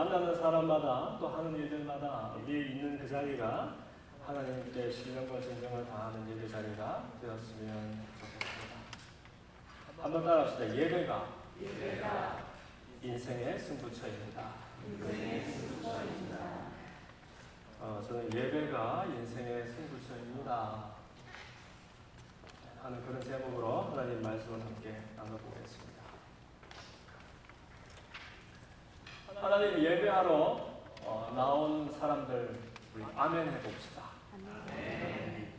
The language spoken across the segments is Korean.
만나는 사람마다 또 하는 일들마다 위에 있는 그 자리가 하나님께 신령과 진정을 다하는 예배 자리가 되었으면 좋겠습니다. 한번 따라합시다. 예배가 인생의 승부처입니다. 저는 예배가 인생의 승부처입니다 하는 그런 제목으로 하나님 말씀을 함께 나눠보겠습니다. 하나님 예배하러 나온 사람들 우리 아멘 해봅시다. 아멘.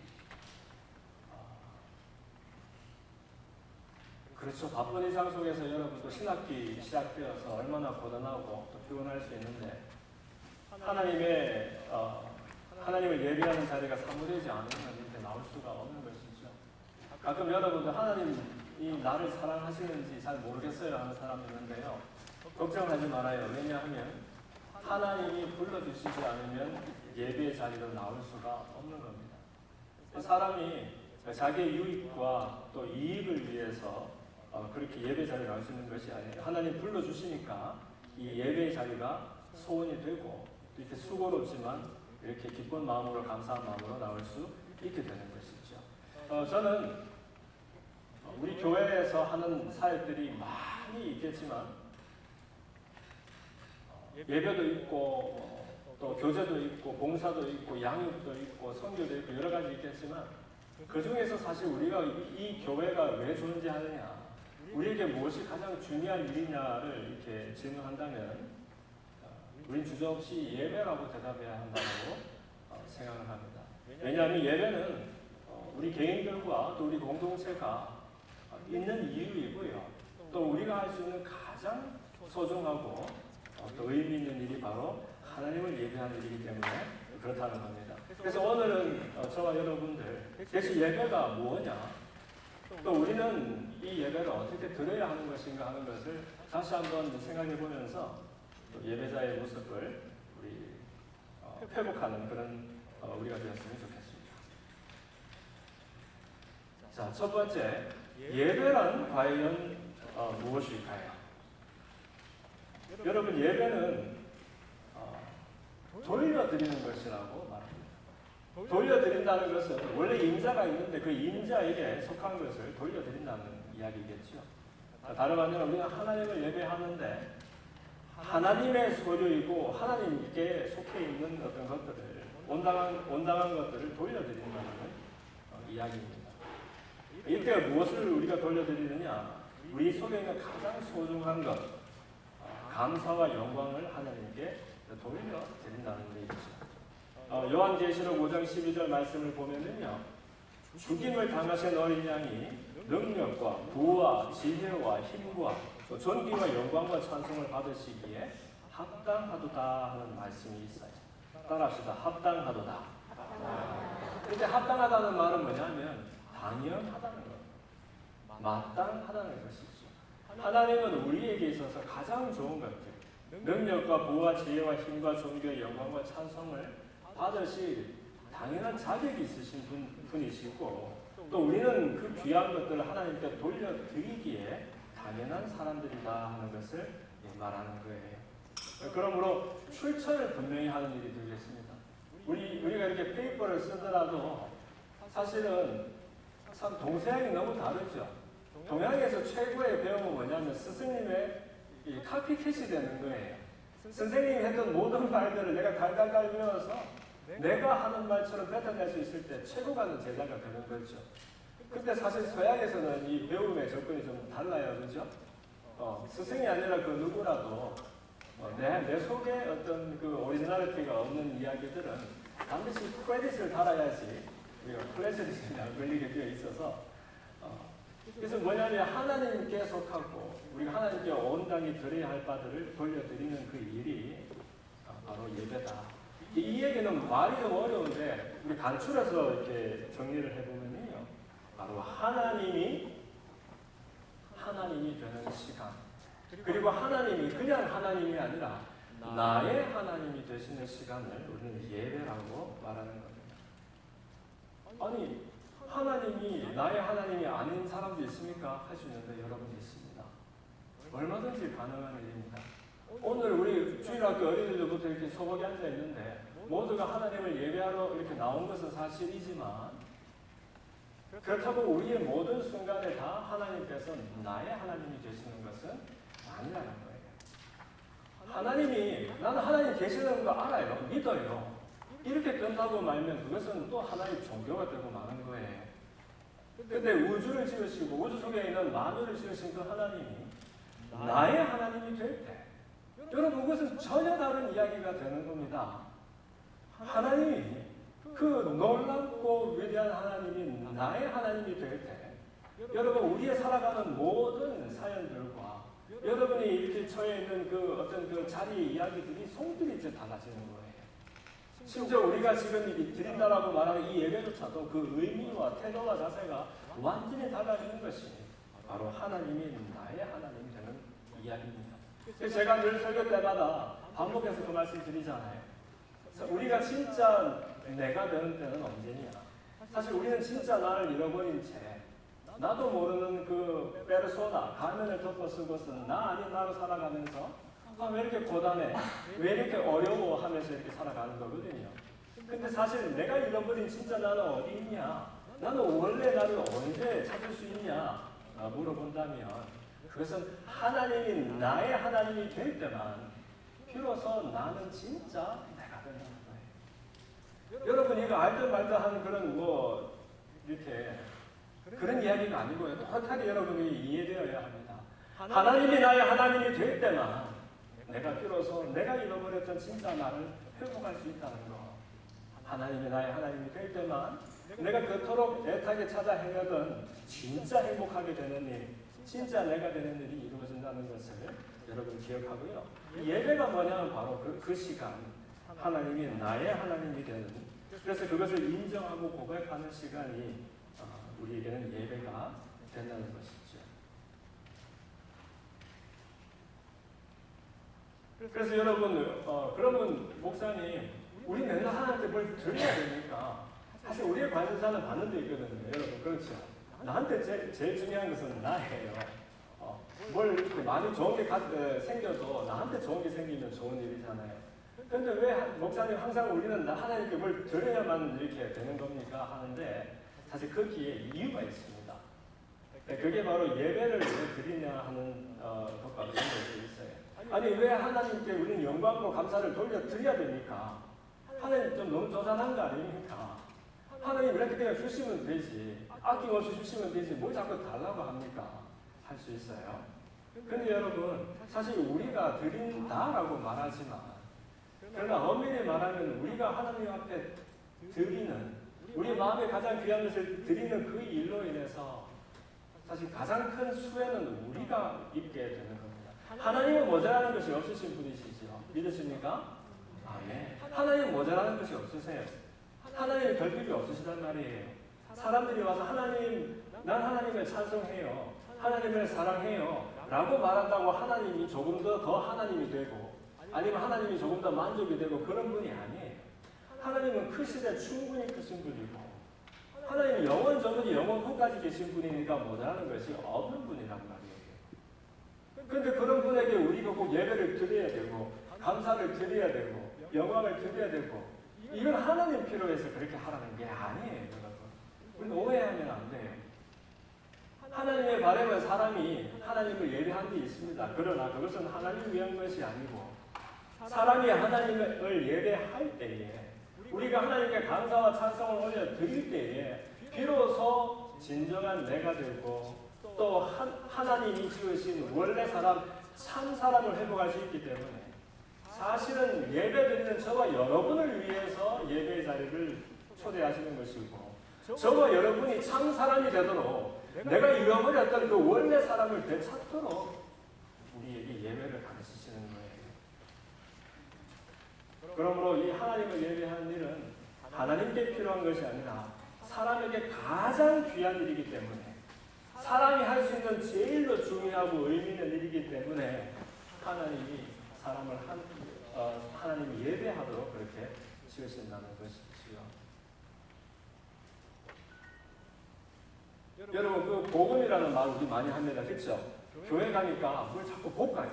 그렇죠. 바쁜 일상 속에서 여러분도 신학기 시작되어서 얼마나 고단하고 또 피곤할 수 있는데 하나님을 예배하는 자리가 사무되지 않으면 이렇게 나올 수가 없는 것이죠. 가끔 여러분들 하나님이 나를 사랑하시는지 잘 모르겠어요 하는 사람이 있는데요. 걱정하지 말아요. 왜냐하면 하나님이 불러주시지 않으면 예배의 자리로 나올 수가 없는 겁니다. 사람이 자기의 유익과 또 이익을 위해서 그렇게 예배 자리에 나올 수 있는 것이 아니에요. 하나님 불러주시니까 이 예배의 자리가 소원이 되고 이렇게 수고롭지만 이렇게 기쁜 마음으로 감사한 마음으로 나올 수 있게 되는 것이죠. 저는 우리 교회에서 하는 사역들이 많이 있겠지만 예배도 있고 또 교제도 있고 봉사도 있고 양육도 있고 선교도 있고 여러 가지 있겠지만 그 중에서 사실 우리가 이 교회가 왜 존재하느냐, 우리에게 무엇이 가장 중요한 일이냐를 이렇게 질문한다면 우린 주저없이 예배라고 대답해야 한다고 생각을 합니다. 왜냐하면 예배는 우리 개인들과 또 우리 공동체가 있는 이유이고요. 또 우리가 할 수 있는 가장 소중하고 또 의미 있는 일이 바로 하나님을 예배하는 일이기 때문에 그렇다는 겁니다. 그래서 오늘은 저와 여러분들 대체 예배가 뭐냐, 또 우리는 이 예배를 어떻게 드려야 하는 것인가 하는 것을 다시 한번 생각해 보면서 예배자의 모습을 우리 회복하는 그런 우리가 되었으면 좋겠습니다. 자, 첫 번째, 예배란 과연 무엇일까요? 여러분, 예배는 돌려드리는 것이라고 말합니다. 돌려드린다는 것은 원래 임자가 있는데 그 임자에게 속한 것을 돌려드린다는 이야기겠죠. 다름 아니라 우리는 하나님을 예배하는데 하나님의 소유이고 하나님께 속해 있는 어떤 것들을 온당한 것들을 돌려드린다는 이야기입니다. 이때 무엇을 우리가 돌려드리느냐? 우리 속에 있는 가장 소중한 것, 감사와 영광을 하나님께 돌려드린다는 얘기죠. 요한계시록 5장 12절 말씀을 보면은요, 죽임을 당하신 어린 양이 능력과 부와 지혜와 힘과 존귀와 영광과 찬송을 받으시기에 합당하도다 하는 말씀이 있어요. 따라합시다. 합당하도다. 근데 합당하다는 말은 뭐냐면 당연하다는 거예요. 마땅하다는 것이죠. 하나님은 우리에게 있어서 가장 좋은 것들, 능력과 부와 지혜와 힘과 존귀와 영광과 찬송을 받으실 당연한 자격이 있으신 분이시고 또 우리는 그 귀한 것들을 하나님께 돌려드리기에 당연한 사람들이다 하는 것을 말하는 거예요. 그러므로 출처를 분명히 하는 일이 되겠습니다. 우리가 이렇게 페이퍼를 쓰더라도 사실은 참 동서양이 너무 다르죠. 동양에서 최고의 배움은 뭐냐면 스승님의 이 카피캣이 되는 거예요. 선생님이 했던 모든 말들을 내가 달달달 외워서 내가 하는 말처럼 뱉어낼 수 있을 때 최고가 제자가 되는 거죠. 근데 사실 서양에서는 이 배움의 접근이 좀 달라요. 그죠? 스승이 아니라 그 누구라도 내 속에 어떤 그 오리지널리티가 없는 이야기들은 반드시 크레딧을 달아야지 우리가 클래스리스에 안 걸리게 되어 있어서 그래서 뭐냐면 하나님께 속하고 우리가 하나님께 온당히 드려야 할 바들을 돌려드리는 그 일이 바로 예배다. 이 얘기는 말이 좀 어려운데 우리 간추려서 이렇게 정리를 해보면요, 바로 하나님이 되는 시간, 그리고 하나님이 그냥 하나님이 아니라 나의 하나님이 되시는 시간을 우리는 예배라고 말하는 겁니다. 아니, 하나님이 나의 하나님이 아닌 사람도 있습니까? 할 수 있는데 여러분이 있습니다. 얼마든지 가능한 일입니다. 오늘 우리 주일학교 어린이들부터 이렇게 소복에 앉아 있는데 모두가 하나님을 예배하러 이렇게 나온 것은 사실이지만 그렇다고 우리의 모든 순간에 다 하나님께서 나의 하나님이 되시는 것은 아니라는 거예요. 하나님이 나는 하나님 계시는 거 알아요. 믿어요. 이렇게 끝나고 말면 그것은 또 하나의 종교가 되고 마는 거예요. 근데 우주를 지으시고 우주 속에 있는 만물을 지으신 그 하나님이 나의 하나님이 될 때 여러분 그것은 전혀 다른 이야기가 되는 겁니다. 하나님이 그 놀랍고 위대한 하나님이 나의 하나님이 될 때 여러분 우리의 살아가는 모든 사연들과 여러분이 이렇게 처해 있는 그 어떤 그 자리 이야기들이 송두리 이제 달라지는 거예요. 심지어 우리가 지금 드린다라고 말하는 이 예배조차도 그 의미와 태도와 자세가 완전히 달라지는 것이 바로 하나님이 나의 하나님이 되는 이야기입니다. 그래서 제가 늘 설교 때마다 반복해서 그 말씀 드리잖아요. 우리가 진짜 내가 되는 때는 언제냐? 사실 우리는 진짜 나를 잃어버린 채 나도 모르는 그 페르소나, 가면을 덮어 쓰고서 나 아닌 나로 살아가면서 왜 이렇게 고단해? 왜 이렇게 어려워하면서 이렇게 살아가는 거거든요. 근데 사실 내가 잃어버린 진짜 나는 어디 있냐? 나는 원래 나를 언제 찾을 수 있냐? 물어본다면 그것은 하나님이 나의 하나님이 될 때만 비로소 나는 진짜 내가 된다는 거예요. 여러분 이거 알듯 말듯한 그런 뭐 이렇게 그런 이야기가 아니고요. 정확하게 여러분이 이해되어야 합니다. 하나님이 나의 하나님이 될 때만 내가 비로소 내가 잃어버렸던 진짜 나를 회복할 수 있다는 거. 하나님이 나의 하나님이 될 때만 내가 그토록 애타게 찾아 헤매던 진짜 행복하게 되는 일, 진짜 내가 되는 일이 이루어진다는 것을 여러분 기억하고요. 예배가 뭐냐면 바로 그 시간, 하나님이 나의 하나님이 되는, 그래서 그것을 인정하고 고백하는 시간이 우리에게는 예배가 된다는 것이죠. 그래서 여러분, 그러면 목사님, 우리 맨날 하나님께 뭘 드려야 되니까 사실 우리의 관심사는 받는 데 있거든요. 여러분, 그렇죠? 나한테 제일 중요한 것은 나예요. 뭘 이렇게 많이 좋은 게 생겨도 나한테 좋은 게 생기면 좋은 일이잖아요. 그런데 왜 목사님 항상 우리는 하나님께 뭘 드려야만 이렇게 되는 겁니까? 하는데 사실 거기에 이유가 있습니다. 그게 바로 예배를 왜 드리냐 하는 것과 연결되어 있어요. 아니 왜 하나님께 우리는 영광과 감사를 돌려드려야 됩니까? 하나님 좀 너무 조잔한 거 아닙니까? 하나님 이렇게 그냥 주시면 되지, 아낌없이 주시면 되지 뭘 자꾸 달라고 합니까? 할 수 있어요. 그런데 여러분 사실 우리가 드린다라고 말하지만 그러나 엄밀히 말하면 우리가 하나님 앞에 드리는 우리 마음에 가장 귀한 것을 드리는 그 일로 인해서 사실 가장 큰 수혜는 우리가 입게 되는 겁니다. 하나님은 모자라는 것이 없으신 분이시죠. 믿으십니까? 아멘. 하나님은 모자라는 것이 없으세요. 하나님은 결핍이 없으시단 말이에요. 사람들이 와서 하나님, 난 하나님을 찬송해요. 하나님을 사랑해요. 라고 말한다고 하나님이 조금 더 하나님이 되고 아니면 하나님이 조금 더 만족이 되고 그런 분이 아니에요. 하나님은 크시되 충분히 크신 분이고 하나님은 영원 전부터 영원 후까지 계신 분이니까 모자라는 것이 없는 분이란 말이에요. 그런데 그런 분에게 우리가 꼭 예배를 드려야 되고 감사를 드려야 되고 영광을 드려야 되고 이건 하나님 필요해서 그렇게 하라는 게 아니에요. 여러분. 우리는 오해하면 안 돼요. 하나님의 바람은 사람이 하나님을 예배한 데 있습니다. 그러나 그것은 하나님을 위한 것이 아니고 사람이 하나님을 예배할 때에 우리가 하나님께 감사와 찬송을 올려 드릴 때에 비로소 진정한 내가 되고 또 하나님이 지으신 원래 사람, 참 사람을 회복할 수 있기 때문에 사실은 예배 드리는 저와 여러분을 위해서 예배의 자리를 초대하시는 것이고 저와 여러분이 참 사람이 되도록 내가 잃어버렸던 그 원래 사람을 되찾도록 우리에게 예배를 가르치시는 거예요. 그러므로 이 하나님을 예배하는 일은 하나님께 필요한 것이 아니라 사람에게 가장 귀한 일이기 때문에 사람이 할 수 있는 제일로 중요하고 의미 있는 일이기 때문에 하나님이 사람을 하나님이 예배하도록 그렇게 지으신다는 것이지요. 여러분 그 복음이라는 말 우리 많이 합니다. 그렇죠? 교회 가니까 뭘 자꾸 볶아요.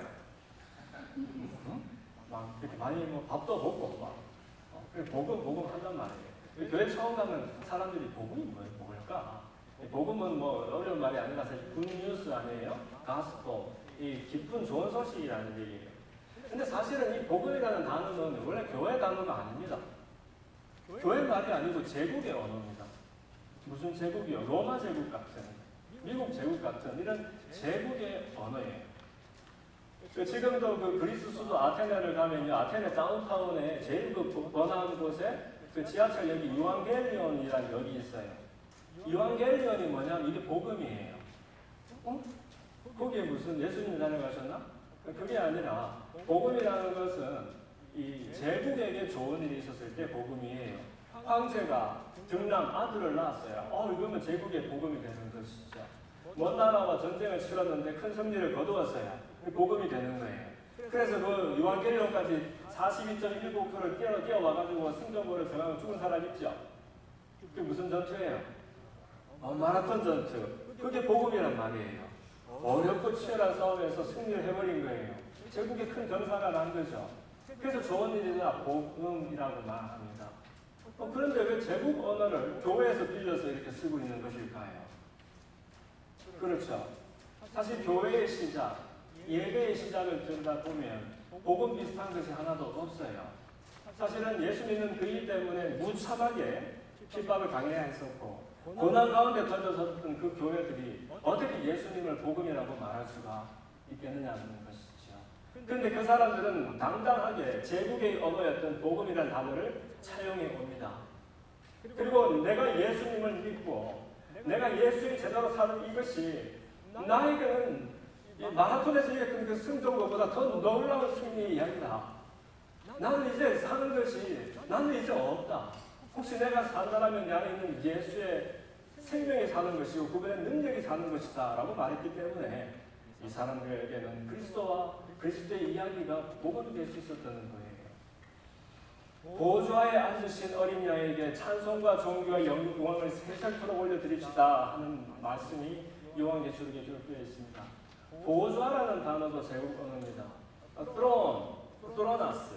응? 막 이렇게 많이 뭐 밥도 먹고 막 복음 한단 말이에요. 교회 처음 가면 사람들이 복음이 뭘까? 복음은 뭐 어려운 말이 아니라 사실 굿뉴스 아니에요? 가스포, 이 기쁜 좋은 소식이라는 얘기예요. 근데 사실은 이 복음이라는 단어는 원래 교회 단어가 아닙니다. 교회 말이 아니고 제국의 언어입니다. 무슨 제국이요? 로마 제국 같은, 미국 제국 같은 이런 제국의 언어예요. 지금도 그 그리스 수도 아테네를 가면요, 아테네 다운타운에 제일 그 번화한 곳에 그 지하철역이 유앙겔리온이라는 역이 있어요. 유앙겔리온이 뭐냐면 이게 복음이에요. 거기에 무슨 예수님이 다녀가셨나? 그게 아니라 복음이라는 것은 이 제국에게 좋은 일이 있었을 때 복음이에요. 황제가 등남 아들을 낳았어요. 이거면 제국의 복음이 되는 것이죠. 먼 나라와 전쟁을 치렀는데 큰 승리를 거두었어요. 복음이 되는 거예요. 그래서 그 유앙겔리온까지 42.19km를 뛰어와가지고 승전보를 정하고 죽은 사람 있죠? 그게 무슨 전투예요? 마라톤 전투. 그게 복음이란 말이에요. 어렵고 치열한 싸움에서 승리를 해버린 거예요. 제국에 큰 전사가 난 거죠. 그래서 좋은 일이다 복음이라고 말합니다. 그런데 왜 제국 언어를 교회에서 빌려서 이렇게 쓰고 있는 것일까요? 그렇죠. 사실 교회의 시작, 예배의 시작을 들여다보면 복음 비슷한 것이 하나도 없어요. 사실은 예수 믿는 그 일 때문에 무참하게 핍박을 당해야 했었고 고난 가운데 던져섰던 그 교회들이 어떻게 예수님을 복음이라고 말할 수가 있겠느냐는 것이죠. 그런데 그 사람들은 당당하게 제국의 언어였던 복음이라는 단어를 차용해 옵니다. 그리고 내가 예수님을 믿고 내가 예수의 제자로 사는 이것이 나에게는 마라톤에서 이겼던 그 승전보다 더 놀라운 승리의 이야기다. 나는 이제 사는 것이 나는 이제 없다. 혹시 내가 산다라면 내 안에 있는 예수의 생명이 사는 것이고 그분의 능력이 사는 것이다 라고 말했기 때문에 이 사람들에게는 그리스도와 그리스도의 이야기가 복음이 될 수 있었다는 거예요. 보좌에 앉으신 어린 양에게 찬송과 존귀와 영광을 세세토록 올려드립시다 하는 말씀이 요한계시록에 기록되어 있습니다. 보좌라는 단어도 제국 언어입니다. 트로나스.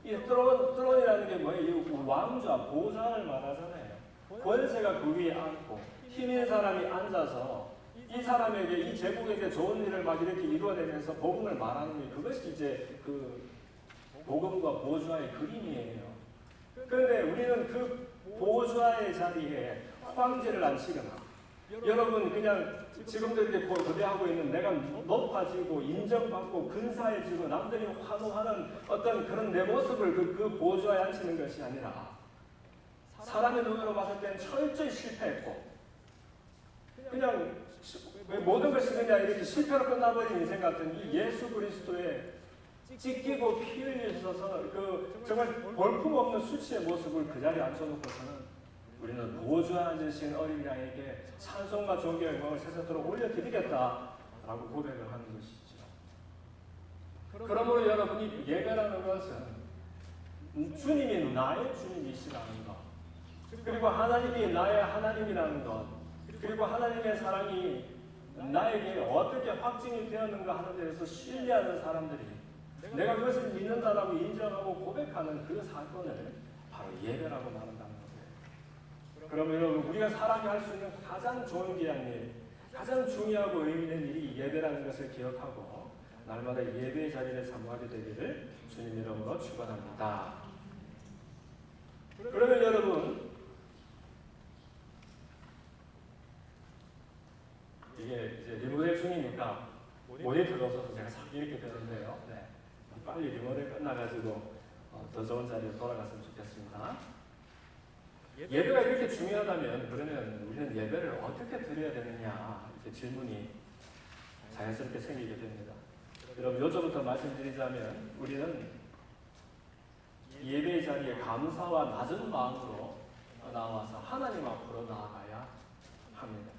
이 트론이라는 게 뭐예요? 왕좌, 보좌를 말하잖아요. 권세가 그 위에 앉고 힘인 사람이 앉아서 이 사람에게, 이 제국에게 좋은 일을 막 이렇게 이루어내면서 복음을 말하는 게 그것이 이제 그 복음과 보좌의 그림이에요. 그런데 우리는 그 보좌의 자리에 황제를 앉히거나 여러분 그냥 지금도 이렇게 거대하고 있는 내가 높아지고 인정받고 근사해지고 남들이 환호하는 어떤 그런 내 모습을 그 보좌에 앉히는 것이 아니라 사람의 눈으로 봤을 때는 철저히 실패했고 그냥 모든 것이 그냥 이렇게 실패로 끝나버린 인생 같은 이 예수 그리스도의 찢기고 피 흘리셔서 그 정말 볼품없는 수치의 모습을 그 자리에 앉혀놓고서는 우리는 보좌에 앉으신 어린 양에게 찬송과 존귀와 영광을 세세토록 올려드리겠다라고 고백을 하는 것이죠. 그러므로 여러분이 예배라는 것은 주님이 나의 주님이시라는 것, 그리고 하나님이 나의 하나님이라는 것, 그리고 하나님의 사랑이 나에게 어떻게 확증이 되었는가 하는 데에서 신뢰하는 사람들이 내가 그것을 믿는다라고 인정하고 고백하는 그 사건을 바로 예배라고 말한다는 거예요. 그러면 여러분, 우리가 사람이 할 수 있는 가장 좋은 귀한 일, 가장 중요하고 의미 있는 일이 예배라는 것을 기억하고 날마다 예배의 자리를 사모하게 되기를 주님 이름으로 축원합니다. 그러면 여러분, 이게 이제 리모델 중이니까 모니터가 없어서 제가 자꾸 이렇게 되는데요. 네. 빨리 리모델 끝나가지고 더 좋은 자리로 돌아갔으면 좋겠습니다. 예배가 이렇게 중요하다면 그러면 우리는 예배를 어떻게 드려야 되느냐 이렇게 질문이 자연스럽게 생기게 됩니다. 여러분 요점부터 말씀드리자면 우리는 예배의 자리에 감사와 낮은 마음으로 나와서 하나님 앞으로 나아가야 합니다.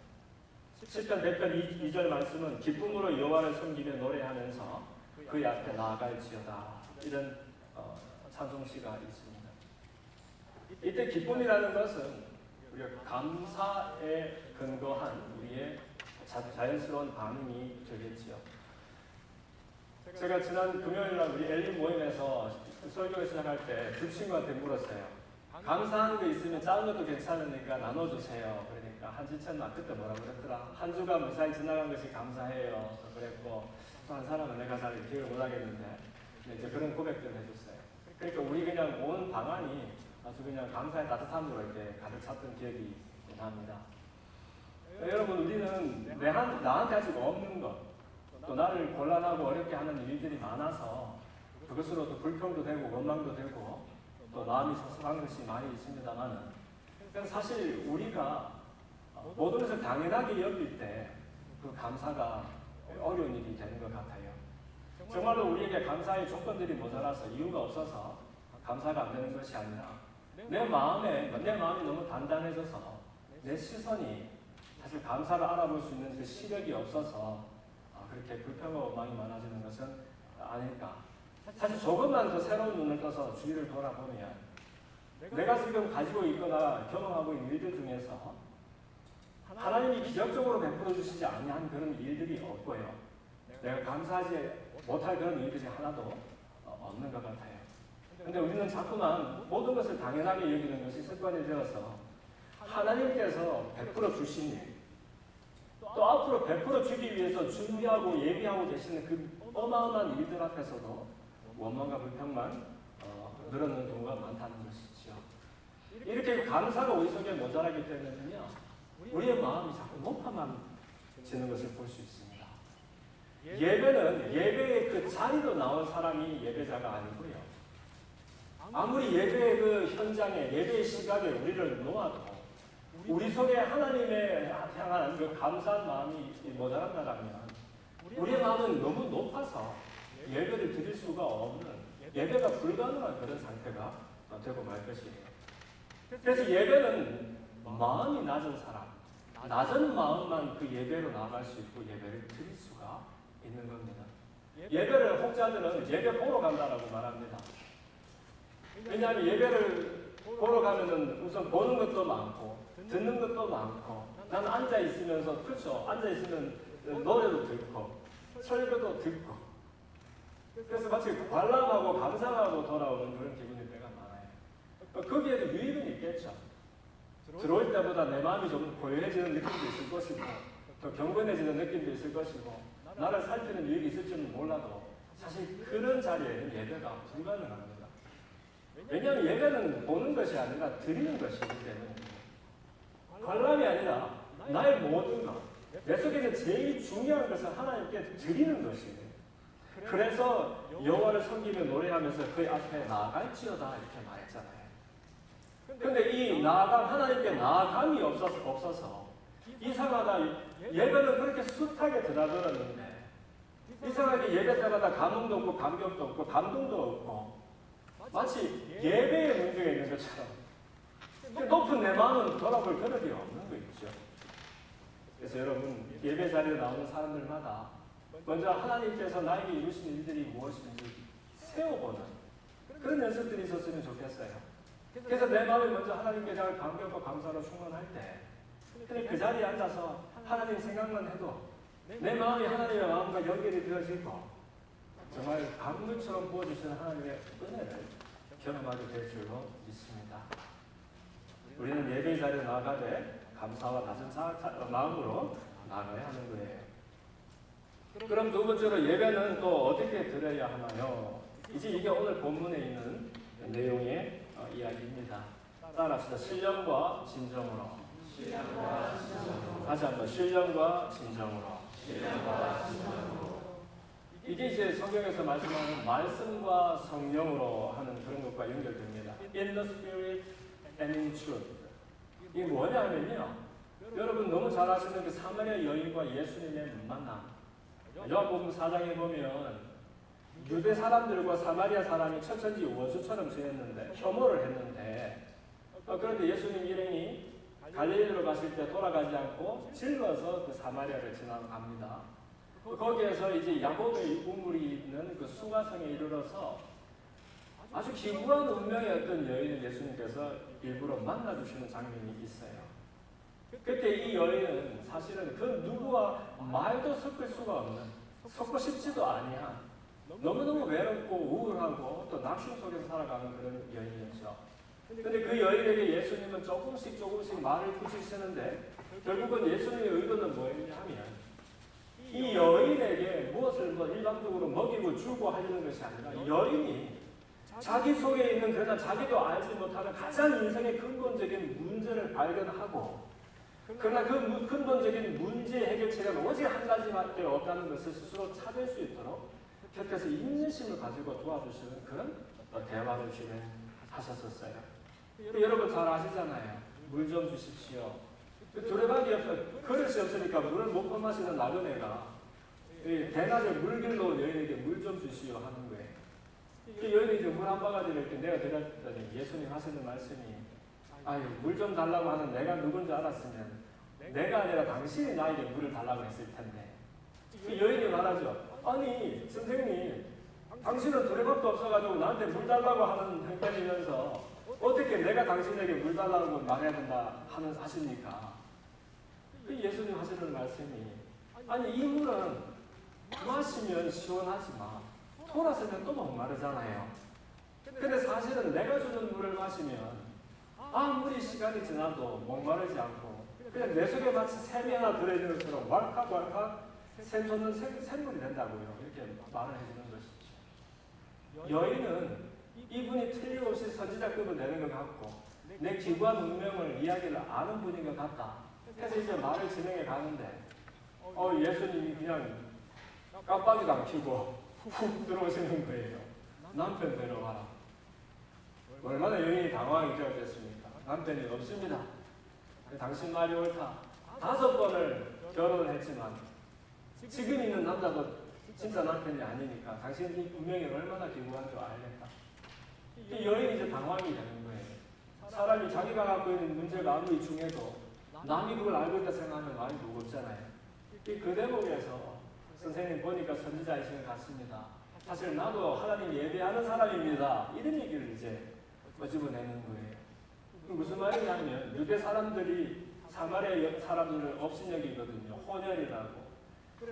시편 100편 2절 말씀은 기쁨으로 여호와를 섬기며 노래하면서 그의 앞에 나아갈지어다 이런 찬송시가 있습니다. 이때 기쁨이라는 것은 우리가 감사에 근거한 우리의 자연스러운 반응이 되겠지요. 제가 지난 금요일날 우리 엘리 모임에서 설교를 시작할 때 두 친구한테 물었어요. 감사한 거 있으면 작은 것도 괜찮으니까 나눠주세요. 그러니까 한지천나 그때 뭐라 그랬더라? 한 주가 무사히 지나간 것이 감사해요. 그랬고 또 한 사람은 내가 잘 기억을 못하겠는데 이제 그런 고백들을 해줬어요. 그러니까 우리 그냥 온 방안이 아주 그냥 감사의 따뜻함으로 이렇게 가득 찼던 기억이 납니다. 여러분, 우리는 나한테 아직 없는 것, 또 나를 곤란하고 어렵게 하는 일들이 많아서 그것으로 또 불평도 되고 원망도 되고 또 마음이 섭섭한 것이 많이 있습니다만, 사실 우리가 모든 것을 당연하게 여길 때 그 감사가 어려운 일이 되는 것 같아요. 정말로 우리에게 감사의 조건들이 모자라서 이유가 없어서 감사가 안 되는 것이 아니라 내 마음이 너무 단단해져서 내 시선이 사실 감사를 알아볼 수 있는 그 시력이 없어서 그렇게 불평하고 원망이 많아지는 것은 아닐까. 사실 조금만 더 새로운 눈을 떠서 주위를 돌아보면 내가 지금 가지고 있거나 경험하고 있는 일들 중에서 하나님이 기적적으로 베풀어 주시지 아니한 그런 일들이 없고요. 내가 감사하지 못할 그런 일들이 하나도 없는 것 같아요. 근데 우리는 자꾸만 모든 것을 당연하게 여기는 것이 습관이 되어서 하나님께서 베풀어 주신 일, 또 앞으로 베풀어 주기 위해서 준비하고 예비하고 계시는 그 어마어마한 일들 앞에서도 원망과 불평만 늘어나는 경우가 많다는 것이죠. 이렇게 감사가 우리 속에 모자라기 때문에요, 우리의 마음이 자꾸 높아만 지는 것을 볼 수 있습니다. 예배는 예배의 그 자리로 나온 사람이 예배자가 아니고요. 아무리 예배의 그 현장에, 예배의 시각에 우리를 놓아도 우리 속에 하나님의 향한 그 감사한 마음이 모자란다면 우리의 마음은 너무 높아서 예배를 드릴 수가 없는, 예배가 불가능한 그런 상태가 되고 말 것이에요. 그래서 예배는 마음이 낮은 사람, 낮은 마음만 그 예배로 나아갈 수 있고 예배를 드릴 수가 있는 겁니다. 예배를 혹자들은 예배 보러 간다라고 말합니다. 왜냐하면 예배를 보러 가면은 우선 보는 것도 많고 듣는 것도 많고, 나는 앉아 있으면서, 그렇죠, 앉아 있으면 노래도 듣고 설교도 듣고, 그래서 마치 관람하고 감상하고 돌아오는 그런 기분일 때가 많아요. 거기에도 유익은 있겠죠. 들어올 때보다 내 마음이 좀 고요해지는 느낌도 있을 것이고, 더 경건해지는 느낌도 있을 것이고, 나를 살피는 유익이 있을지는 몰라도 사실 그런 자리에는 예배가 불가능합니다. 왜냐하면 예배는 보는 것이 아니라 드리는 것이기 때문에, 관람이 아니라 나의 모든 것, 내 속에는 제일 중요한 것은 하나님께 드리는 것이에요. 그래서 여호와를 섬기며 노래하면서 그의 앞에 나아갈지어다 이렇게 말했잖아요. 그런데 이 나아감, 하나님께 나아감이 없어서 이상하다, 예배는 그렇게 숱하게 드나들었는데 이상하게 예배 때마다 감흥도 없고 감격도 없고 감동도 없고 마치 예배의 문제가 있는 것처럼 높은 내 마음은 돌아볼 그릇이 없는 거 있죠. 그래서 여러분, 예배 자리에 나오는 사람들마다 먼저 하나님께서 나에게 이루신 일들이 무엇인지 세워보는 그런 연습들이 있었으면 좋겠어요. 그래서 내 마음이 먼저 하나님께 대한 감격과 감사로 충만할 때, 그냥 그 자리에 앉아서 하나님 생각만 해도 내 마음이 하나님의 마음과 연결이 되어지고 정말 강물처럼 부어주시는 하나님의 은혜를 경험하게 될 줄로 믿습니다. 우리는 예배의 자리에 나아가되 감사와 낮은 마음으로 나아가야 하는 거예요. 그럼 두 번째로 예배는 또 어떻게 드려야 하나요? 이제 이게 오늘 본문에 있는 내용의 이야기입니다. 따라합시다. 신령과 진정으로. 다시 한번 신령과 진정으로. 이게 이제 성경에서 말씀하는 말씀과 성령으로 하는 그런 것과 연결됩니다. In the spirit and in truth. 이게 뭐냐면요, 여러분 너무 잘 아시는 그 사마리아 여인과 예수님의 만남, 요한복음 4장에 보면 유대 사람들과 사마리아 사람이 천천지 원수처럼 지냈는데, 혐오를 했는데, 그런데 예수님 일행이 갈릴리로 가실 때 돌아가지 않고 질러서 그 사마리아를 지나갑니다. 거기에서 이제 야곱의 우물이 있는 그 수가성에 이르러서 아주 기구한 운명의 어떤 여인을 예수님께서 일부러 만나주시는 장면이 있어요. 그때 이 여인은 사실은 그 누구와 말도 섞을 수가 없는, 섞고 싶지도 아니한 너무너무 외롭고 우울하고 또 낙심 속에서 살아가는 그런 여인이었죠. 근데 그 여인에게 예수님은 조금씩 말을 붙이시는데 결국은 예수님의 의도는 뭐였냐면 이 여인에게 무엇을 일반적으로 먹이고 주고 하려는 것이 아니라 이 여인이 자기 속에 있는 그러나 자기도 알지 못하는 가장 인생의 근본적인 문제를 발견하고 그러나 그 근본적인 문제 해결책은 오직 한 가지밖에 없다는 것을 스스로 찾을 수 있도록 곁에서 인내심을 가지고 도와주시는 그런 대화를 진행하셨었어요. 여러분 잘 아시잖아요. 물 좀 주십시오. 두레박이 없어 그릇이 없으니까 물을 못 퍼마시는 나그네가 대낮에 물길로 여인에게 물 좀 주시오 하는 거예요. 그 여인이 이제 물 한 바가지를 이렇게 내가 드렸더니 예수님 하시는 말씀이 아유 물 좀 달라고 하는 내가 누군지 알았으면 내가 아니라 당신이 나에게 물을 달라고 했을 텐데 그 여인이 말하죠. 아니 선생님 당신은 두레박도 없어가지고 나한테 물 달라고 하는 형편이면서 어떻게 내가 당신에게 물 달라고 말해야 된다 하십니까? 그 예수님 하시는 말씀이 아니 이 물은 마시면 시원하지만 돌아서면 또 목마르잖아요. 근데 사실은 내가 주는 물을 마시면 아무리 시간이 지나도 목마르지 않고 그냥 내 속에 마치 샘이 하나 들어있는 것처럼 왈칵왈칵 샘솟는 샘물이 된다고요. 이렇게 말을 해주는 것이죠. 여인은 이분이 틀림없이 선지자급을 내는 것 같고 내 기구한 운명을 이야기를 아는 분인 것 같다. 그래서 이제 말을 진행해 가는데 예수님이 그냥 깜빡이도 안 켜고 훅 들어오시는 거예요. 남편 데려와라. 얼마나 여인이 당황이 되었겠습니까? 남편이 없습니다. 당신 말이 옳다. 5번을 결혼을 했지만 지금 있는 남자도 진짜 남편이 아니니까 당신이 운명이 얼마나 기구한 줄 알겠다. 이 여인이 이제 당황이 되는 거예요. 사람이 자기가 갖고 있는 문제가 아무리 중요해도 남이 그걸 알고 있다 생각하면 많이 무겁잖아요. 그 대목에서 선생님 보니까 선지자이신 것 같습니다. 사실 나도 하나님 예배하는 사람입니다. 이런 얘기를 이제 꺼집어내는 거예요. 무슨 말이냐면 유대 사람들이 사마리아 사람들을 업신여기거든요. 혼혈이라고.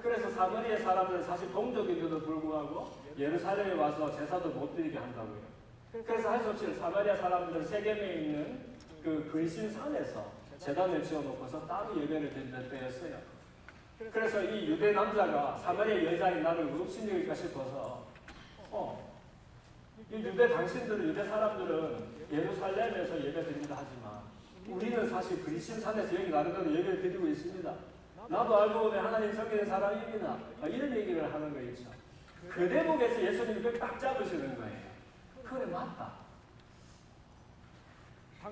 그래서 사마리아 사람들은 사실 동족인데도 불구하고 예루살렘에 와서 제사도 못 드리게 한다고요. 그래서 할 수 없이 사마리아 사람들은 세겜에 있는 그 근신산에서 제단을 지어놓고서 따로 예배를 드리는 때였어요. 그래서 이 유대 남자가 사마리아 여자인 나를 업신여길까 싶어서 이 유대 사람들은 예루살렘에서 예배 드린다 하지만 우리는 사실 근신산에서 여기 나름대로 예배를 드리고 있습니다. 나도 알고 보니 하나님 섬기는 사람입니다. 이런 얘기를 하는 거 있죠. 그 대목에서 예수님이 그걸 딱 잡으시는 거예요. 그래 맞다.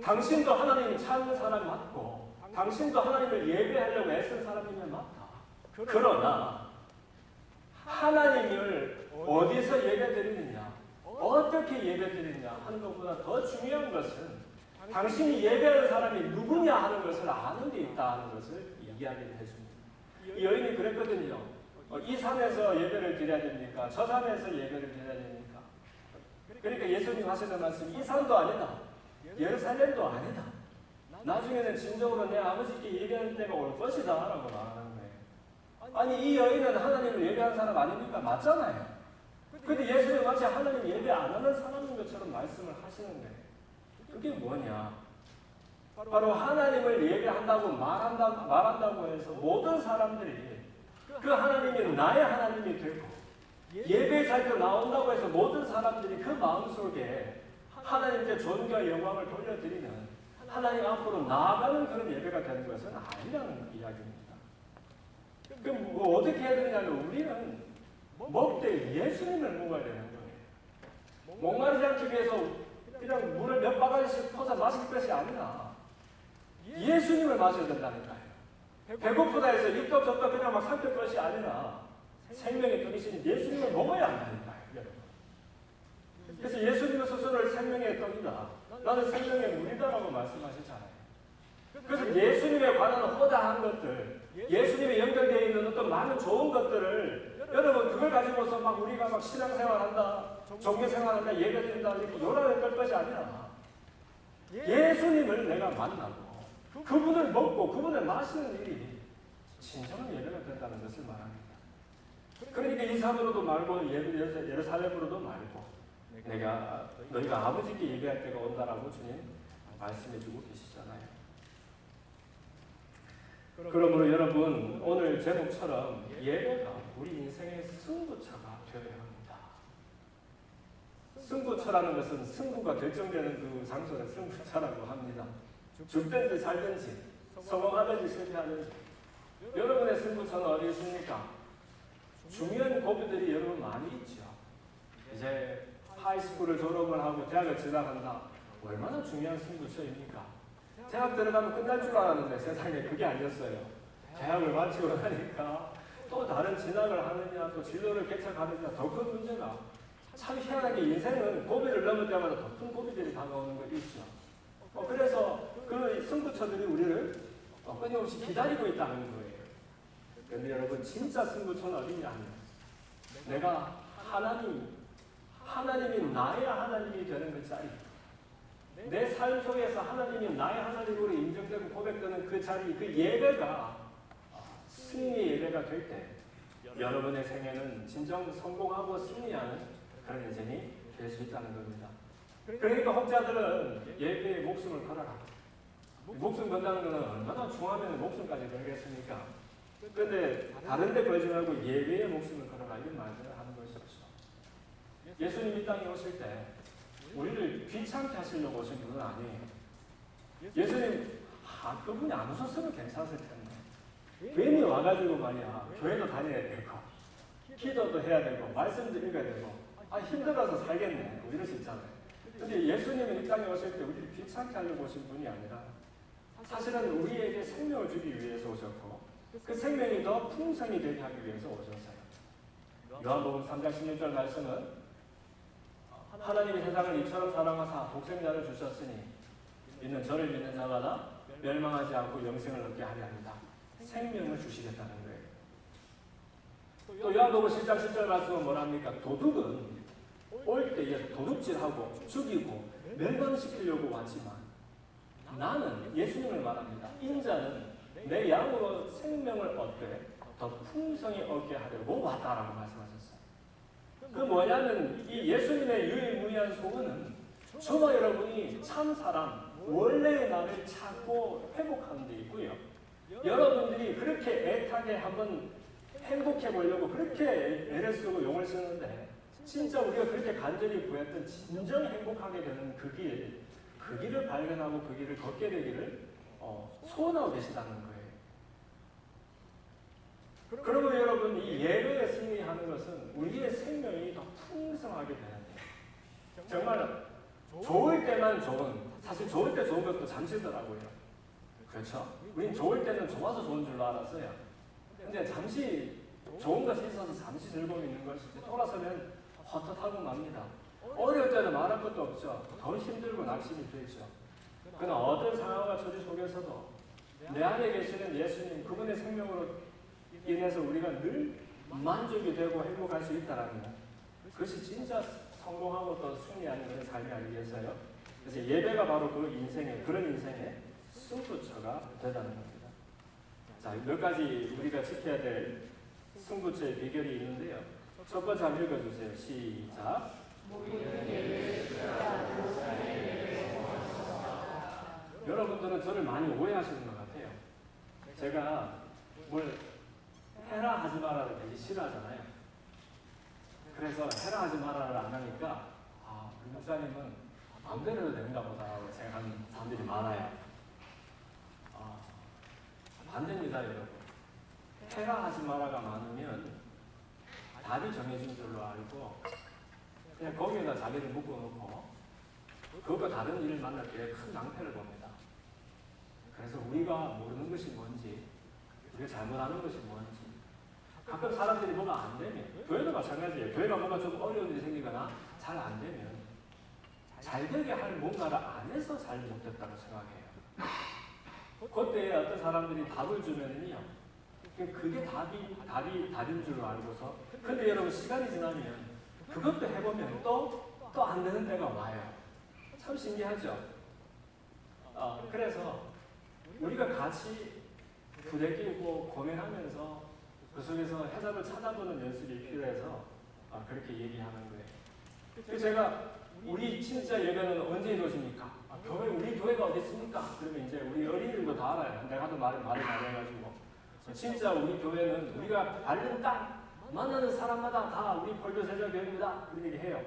당신도 하나님 찾는 사람 맞고 당신도 하나님을 예배하려고 애쓴 사람이면 맞다. 그러나 하나님을 어디서 예배드리느냐 어떻게 예배드리느냐 하는 것보다 더 중요한 것은 당신이 예배하는 사람이 누구냐 하는 것을 아는 데 있다 하는 것을 이야기를 해줍니다. 이 여인이 그랬거든요. 이 산에서 예배를 드려야 됩니까? 저 산에서 예배를 드려야 됩니까? 그러니까 예수님 하시는 말씀이 이 산도 아니다. 예루살렘도 아니다. 나중에는 진정으로 내 아버지께 예배하는 때가 올 것이다 라고 말하는 거예요. 아니 이 여인은 하나님을 예배하는 사람 아닙니까? 맞잖아요. 근데 예수님 마치 하나님 예배 안 하는 사람인 것처럼 말씀을 하시는 거예요. 그게 뭐냐? 바로 하나님을 예배한다고 말한다고 해서 모든 사람들이 그 하나님이 나의 하나님이 되고 예배 자리로 나온다고 해서 모든 사람들이 그 마음속에 하나님께 존귀와 영광을 돌려드리는 하나님 앞으로 나아가는 그런 예배가 되는 것은 아니라는 이야기입니다. 그럼 뭐 어떻게 해야 되냐면 우리는 먹되 예수님을 먹어야 되는 거예요. 목마르지 않기 위해서 그냥 물을 몇 바가지씩 퍼서 마실 것이 아니라 예수님을 마셔야 된다니까요. 배고프다 해서 이떡 저떡 그냥 막 삼킬 것이 아니라 생명의 떡이신 예수님을 먹어야 한다니까요. 그래서 예수님은 스스로를 생명의 떡이다. 나는 생명의 물이다라고 말씀하시잖아요. 그래서 예수님에 관한 허다한 것들, 예수님에 연결되어 있는 어떤 많은 좋은 것들을 여러분 그걸 가지고서 막 우리가 막 신앙생활한다, 종교생활한다, 예배드린다 이렇게 요란을 떨 것이 아니라 예수님을 내가 만나고 그분을 먹고 그분을 마시는 일이 진정한 예배가 된다는 것을 말합니다. 그러니까 이삭으로도 말고 예루살렘으로도 말고 너희가 아버지께 예배할 때가 온다라고 주님 말씀해주고 계시잖아요. 그러므로 여러분, 오늘 제목처럼 예배가 우리 인생의 승부처가 되어야 합니다. 승부처라는 것은 승부가 결정되는 그 장소를 승부처라고 합니다. 죽든지 살든지, 성공하든지 실패하든지. 여러분의 승부처는 어디 있습니까? 중요한 고비들이 여러분 많이 있죠. 이제 하이스쿨을 졸업을 하고 대학을 진학한다. 얼마나 중요한 승부처입니까? 대학 들어가면 끝날 줄 알았는데 세상에 그게 아니었어요. 대학을 마치고 나니까 또 다른 진학을 하느냐, 또 진로를 개척하느냐, 더 큰 문제가. 참 희한하게 인생은 고비를 넘을 때마다 더 큰 고비들이 다가오는 거 있죠. 그래서 그 승부처들이 우리를 끊임없이 기다리고 있다는 거예요. 그런데 여러분, 진짜 승부처는 어디냐 하면 내가 하나님이 나의 하나님이 되는 그 자리, 내 삶 속에서 하나님이 나의 하나님으로 인정되고 고백되는 그 자리, 그 예배가 승리의 예배가 될 때 여러분의 생애는 진정 성공하고 승리하는 그런 인생이 될 수 있다는 겁니다. 그러니까 혹자들은 예배에 목숨을 걸어라. 목숨 건다는 것은 얼마나 중하면 목숨까지 걸겠습니까? 그런데 다른 데 걸지 말고 예배에 목숨을 걸어라, 이런 말들을 하는 것이죠. 예수님 이 땅에 오실 때 우리를 귀찮게 하시려고 오신 분은 아니에요. 예수님, 그분이 안 오셨으면 괜찮았을 텐데. 괜히 와가지고 말이야, 교회도 다녀야 되고, 기도도 해야 되고, 말씀도 읽어야 되고, 힘들어서 살겠네, 이럴 수 있잖아요. 근데 예수님은 이 땅에 오실 때 우리를 귀찮게 하려고 오신 분이 아니라 사실은 우리에게 생명을 주기 위해서 오셨고, 그 생명이 더 풍성이 되게 하기 위해서 오셨어요. 요한복음 3장 16절 말씀은 하나님이 세상을 이처럼 사랑하사 독생자를 주셨으니 이는 저를 믿는 자마다 멸망하지 않고 영생을 얻게 하려 합니다. 생명을 주시겠다는 거예요. 또 요한복음 10장 10절 말씀은 뭐랍니까? 도둑은 올 때 도둑질하고 죽이고 멸망시키려고 왔지만 나는, 예수님을 말합니다, 인자는 내 양으로 생명을 얻되 더 풍성히 얻게 하려고 왔다라고 말씀하셨어요. 그 뭐냐면 이 예수님의 유일무이한 소원은 저와 여러분이 참 사람, 원래의 나를 찾고 회복하는 데 있고요. 여러분들이 그렇게 애타게 한번 행복해 보려고 그렇게 애를 쓰고 용을 쓰는데 진짜 우리가 그렇게 간절히 구했던 진정 행복하게 되는 그 길을 발견하고 그 길을 걷게 되기를 소원하고 계시다는 거예요. 그러면 여러분, 이 예배에 승리하는 것은 우리의 생명이 더 풍성하게 되는 거예요. 정말 좋을 때만 좋은, 사실 좋을 때 좋은 것도 잠시더라고요. 그렇죠? 우린 좋을 때는 좋아서 좋은 줄로 알았어요. 근데 잠시 좋은 것이 있어서 잠시 즐거움이 있는 것이 돌아서면 헛헛하고 맙니다. 어려울 때는 말할 것도 없죠. 더 힘들고 낙심이 되죠. 그러나 어떤 상황과 처지 속에서도 내 안에 계시는 예수님, 그분의 생명으로 인해서 우리가 늘 만족이 되고 행복할 수 있다라면 그것이 진짜 성공하고 또 승리하는 그런 삶이 아니겠어요? 그래서 예배가 바로 그런 인생의 승부처가 되다는 겁니다. 자, 몇 가지 우리가 지켜야 될 승부처의 비결이 있는데요. 첫 번째 한번 읽어주세요. 시작. 여러분들은 저를 많이 오해하시는 것 같아요. 제가 뭘 해라 하지 마라를 되게 싫어하잖아요. 그래서 해라 하지 마라를 안 하니까 우리 목사님은 마음대로 해도 되는가 보다라고 생각하는 사람들이 많아요. 반대입니다, 여러분. 해라 하지 마라가 많으면 답이 정해진 줄로 알고 그냥 거기에다 자기를 묶어놓고 그것과 다른 일을 만날 때 큰 낭패를 봅니다. 그래서 우리가 모르는 것이 뭔지, 우리가 잘못하는 것이 뭔지, 가끔 사람들이 뭐가 안 되면, 교회도 마찬가지예요. 교회가 뭔가 좀 어려운 일이 생기거나 잘 안 되면 잘 되게 할 뭔가를 안 해서 잘 못됐다고 생각해요. 그때 어떤 사람들이 답을 주면은요, 그게 답인 줄로 알고서, 근데 여러분 시간이 지나면 그것도 해보면 또 안 되는 때가 와요. 참 신기하죠? 그래서 우리가 같이 부대끼고 고민하면서 그 속에서 해답을 찾아보는 연습이 필요해서 그렇게 얘기하는 거예요. 그래서 제가 우리 진짜 예배는 언제 이루어집니까? 교회, 우리 교회가 어디 있습니까? 그러면 이제 우리 어린이들도 다 알아요. 내가 하도 말을 많이 해가지고. 진짜 우리 교회는 우리가 밟는 땅, 만나는 사람마다 다 우리 벌교세자교회입니다. 그런 얘기 해요.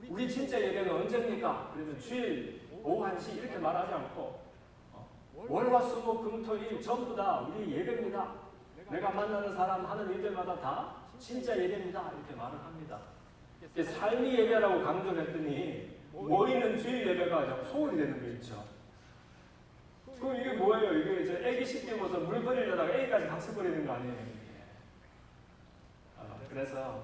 우리 진짜 예배는 언제입니까? 그러면 주일 오후 1시 이렇게 말하지 않고 월화 수목 금토일 전부 다 우리 예배입니다. 내가 만나는 사람 하는 일들마다 다 진짜 예배입니다. 이렇게 말을 합니다. 삶의 예배라고 강조했더니 모이는 주일 예배가 소홀히 되는 거 있죠. 그럼 이게 뭐예요? 이게 이제 애기 씻기고서 물 버리려다가 애기까지 같이 버리는 거 아니에요? 그래서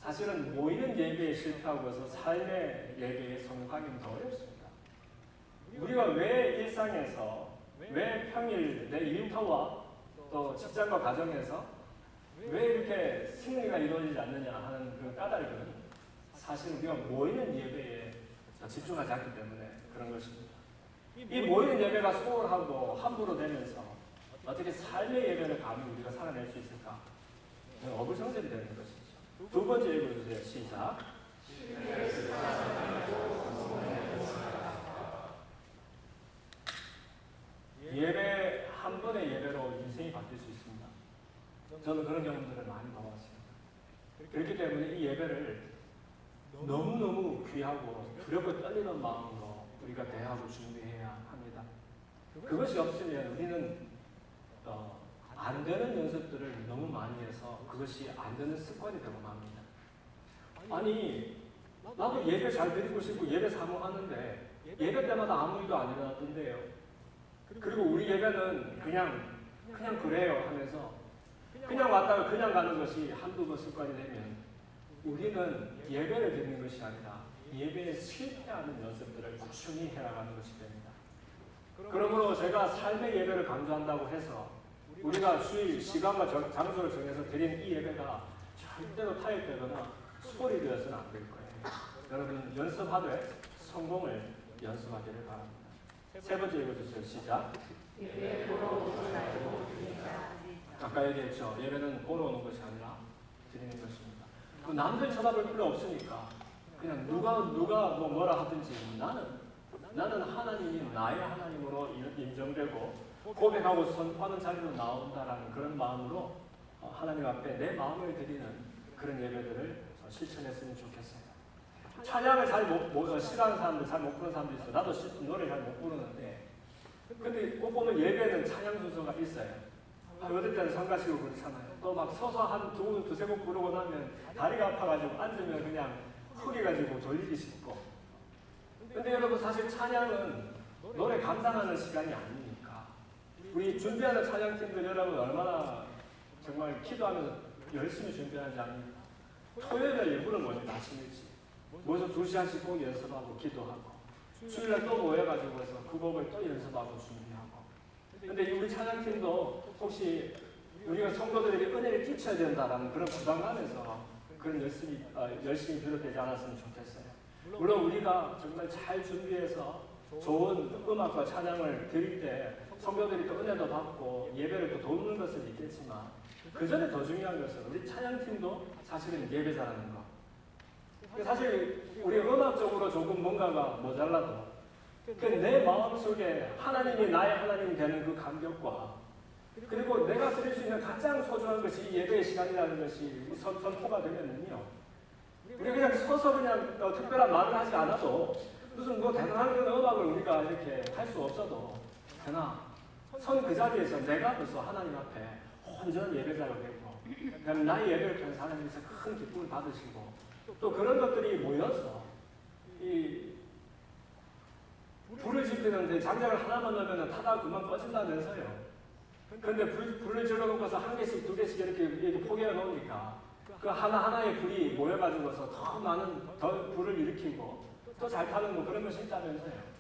사실은 모이는 예배에 실패하고서 삶의 예배에 성공하기는 더 어렵습니다. 우리가 왜 일상에서, 왜 평일 내 일터와 또 직장과 가정에서 왜 이렇게 승리가 이루어지지 않느냐 하는 그 까닭은 사실 우리가 모이는 예배에 집중하지 않기 때문에 그런 것입니다. 이 모이는 예배가 소홀하고 함부로 되면서 어떻게 삶의 예배를 감히 우리가 살아낼 수 있을까? 어불성설이 되는 것이죠. 두 번째 읽어주세요. 시작. 예배 한 번의 예배로 인생이 바뀔 수 있습니다. 저는 그런 경험들을 많이 봐왔습니다. 그렇기 때문에 이 예배를 너무너무 귀하고 두렵고 떨리는 마음으로 우리가 대하고 준비해야 합니다. 그것이 없으면 우리는 안 되는 연습들을 너무 많이 해서 그것이 안 되는 습관이 되고 맙니다. 아니, 나도 예배 잘 드리고 싶고 예배 사모하는데 예배 때마다 아무 일도 안 일어났던데요. 그리고 우리 예배는 그냥 그래요 하면서 그냥 왔다가 그냥 가는 것이 한두 번 습관이 되면 우리는 예배를 드리는 것이 아니라 예배에 실패하는 연습들을 꾸준히 해나가는 것이 됩니다. 그러므로 제가 삶의 예배를 강조한다고 해서 우리가 주일 시간과 장소를 정해서 드린 이 예배가 절대로 타협되거나 소홀히 되어서는 안 될 거예요. 여러분 연습하되 성공을 연습하기를 바랍니다. 세 번째 읽어주세요. 시작. 아까 얘기했죠. 예배는 보러 오는 것이 아니라 드리는 것입니다. 남들 쳐다볼 필요 없으니까 그냥 누가 뭐라 하든지 나는 하나님이 나의 하나님으로 인정되고 고백하고 선포하는 자리로 나온다라는 그런 마음으로 하나님 앞에 내 마음을 드리는 그런 예배들을 실천했으면 좋겠어요. 찬양을 잘 싫어하는 사람들, 잘 못 부르는 사람도 있어요. 나도 노래 잘 못 부르는데 근데 꼭 보면 예배는 찬양 순서가 있어요. 어떨 때는 성가시고 그렇잖아요. 또 막 서서 한 두세 곡 부르고 나면 다리가 아파가지고 앉으면 그냥 허기가지고 졸리기 쉽고. 근데 여러분 사실 찬양은 노래 감상하는 시간이 아니니까 우리 준비하는 찬양팀들 여러분 얼마나 정말 기도하면서 열심히 준비하지 않습니까? 토요일에 일부러 먼저 아침 일찍 모여서 2시간씩 꼭 연습하고 기도하고 주일날 또 모여가지고서 그 곡을 또 연습하고 준비하고. 근데 우리 찬양팀도 혹시 우리가 성도들에게 은혜를 끼쳐야 된다라는 그런 부담감에서 그런 열심히 비롯되지 않았으면 좋겠어요. 물론 우리가 정말 잘 준비해서 좋은 음악과 찬양을 드릴 때 성도들이 또 은혜도 받고 예배를 또 돕는 것은 있겠지만 그 전에 더 중요한 것은 우리 찬양팀도 사실은 예배자라는 거. 사실 우리 음악적으로 조금 뭔가가 모자라도 내 마음속에 하나님이 나의 하나님이 되는 그 감격과 그리고 내가 드릴 수 있는 가장 소중한 것이 예배의 시간이라는 것이 선포가 되면은요 우리가 그냥 서서 그냥 특별한 말을 하지 않아도 무슨 대단한 그런 음악을 우리가 이렇게 할 수 없어도 그러나 선 그 자리에서 내가 벌써 하나님 앞에 온전한 예배자가 되고 그다음에 나의 예배를 통해서 하나님께서 큰 기쁨을 받으시고 또 그런 것들이 모여서 이 불을 지피는데 장작을 하나만 넣으면 타다가 그만 꺼진다면서요. 그런데 불을 질러놓고서 한 개씩 두 개씩 이렇게 포개어 놓으니까 그 하나하나의 불이 모여가지고서 더 불을 일으키고 또 잘 타는 그런 것이 있다면서요.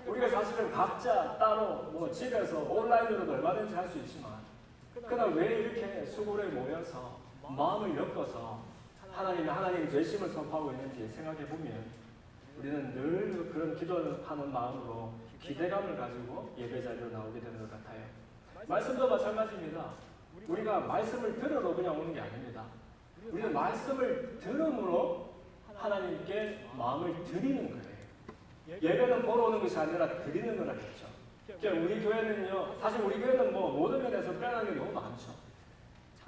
우리가 사실은 각자 따로 집에서 온라인으로도 얼마든지 할 수 있지만 그러나 왜 이렇게 수고를 모여서 마음을 엮어서 하나님 되심을 선포하고 있는지 생각해 보면 우리는 늘 그런 기도하는 마음으로 기대감을 가지고 예배 자리로 나오게 되는 것 같아요. 말씀도 마찬가지입니다. 우리가 말씀을 들으러 그냥 오는 게 아닙니다. 우리는 말씀을 들음으로 하나님께 마음을 드리는 거예요. 예배는 보러 오는 것이 아니라 드리는 거라겠죠. 그러니까 우리 교회는요, 사실 우리 교회는 뭐 모든 면에서 빼어난 게 너무 많죠.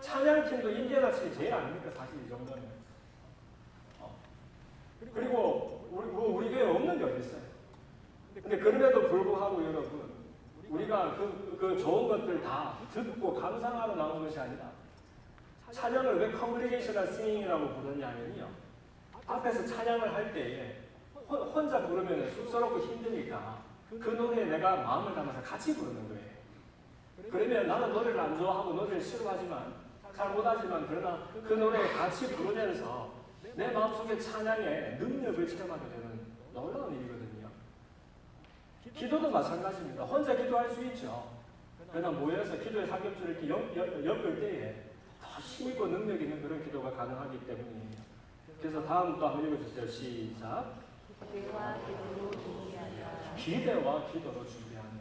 찬양팀도 인디애나팀이 제일 아닙니까? 사실 이 정도는. 그리고 우리 교회에 없는 게 어디 있어요? 근데 그럼에도 불구하고 여러분, 우리가 그 좋은 것들 다 듣고 감상하러 나온 것이 아니라 찬양을 왜 컨그리게이셔널 싱잉이라고 부르냐면요, 앞에서 찬양을 할 때에 혼자 부르면 쑥스럽고 힘드니까 그 노래에 내가 마음을 담아서 같이 부르는 거예요. 그러면 나는 노래를 안 좋아하고 노래를 싫어하지만 잘 못하지만 그러나 그 노래에 같이 부르면서 내 마음속에 찬양의 능력을 체험하게 되는 놀라운 일이거든요. 기도도 마찬가지입니다. 혼자 기도할 수 있죠. 그러나 모여서 기도의 삼겹줄을 이렇게 엮을 때에 더 힘있고 능력 있는 그런 기도가 가능하기 때문이에요. 그래서 다음 또 한번 읽어주세요. 시작. 기대와 기도로 준비하는.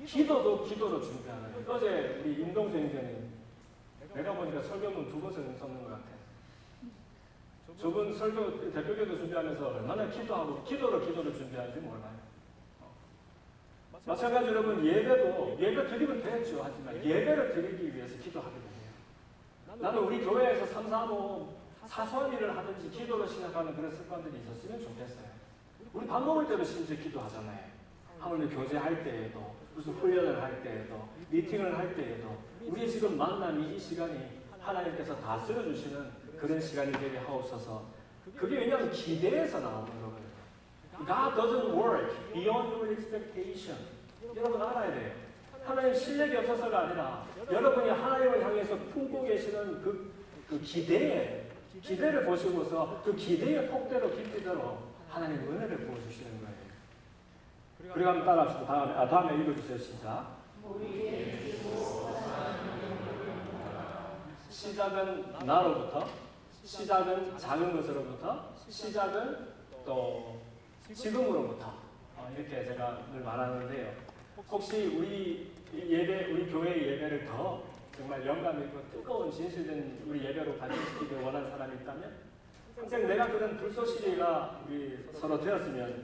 기도도 기도로 준비하는. 어제 우리 임동수 형제님, 내가 보니까 설교문 2번을 썼는 것 같아요. 저분 설교, 대표교도 준비하면서 얼마나 기도하고 기도를 준비하는지 몰라요. 마찬가지로 여러분, 예배 드리면 되겠죠. 하지만 예배를 드리기 위해서 기도하게 돼요. 나는 우리 교회에서 3, 4, 5 사소한 일을 하든지 기도를 시작하는 그런 습관들이 있었으면 좋겠어요. 우리 밥 먹을 때도 심지어 기도하잖아요. 하물며 교제할 때에도, 무슨 훈련을 할 때에도, 미팅을 할 때에도, 우리 지금 만남이 이 시간이 하나님께서 다 쓸어주시는 그런 시간이 되게 하옵소서. 그게 왜냐하면 기대에서 나오는 거거든요. God doesn't work beyond your expectation. 여러분 알아야 돼요. 하나님 실력이 없어서가 아니라 여러분이 하나님을 향해서 품고 계시는 그 기대를 보시고서 그 기대의 폭대로 깊이대로 하나님 은혜를 부어주시는 거예요. 그리고 한번 따라합시다. 다음에 읽어주세요. 시작. 시작은 나로부터, 시작은 작은 것으로부터, 시작은 또 지금으로부터, 이렇게 제가 늘 말하는데요. 혹시 우리 교회의 예배를 더 정말 영감 있고 뜨거운 진실된 우리 예배로 발전시키기 원하는 사람이 있다면 평생 내가 그런 불쏘시개가 우리 서로 되었으면